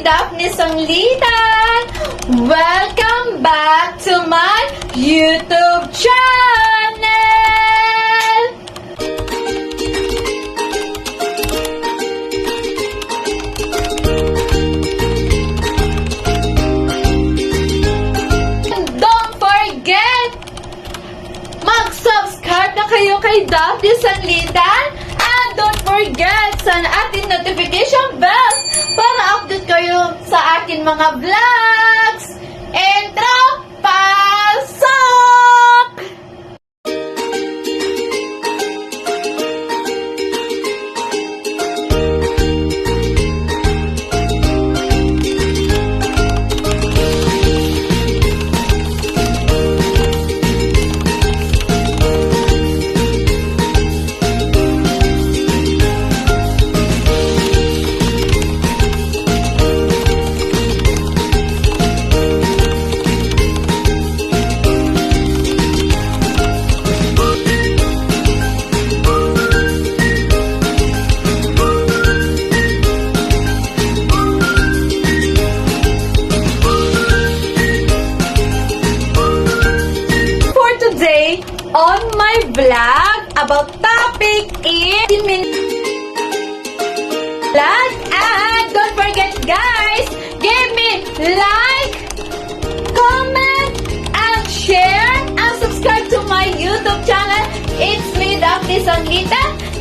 Daphne Sanglitan! Welcome back to my YouTube channel! And don't forget, mag-subscribe na kayo kay Daphne Sanglitan! And don't forget sa ating notification bells para update kayo sa ating mga vlogs. Entro, pasok! On my vlog about topic is vlog, and don't forget guys, give me like, comment, and share, and subscribe to my YouTube channel. It's me, Daphne Sanglitan.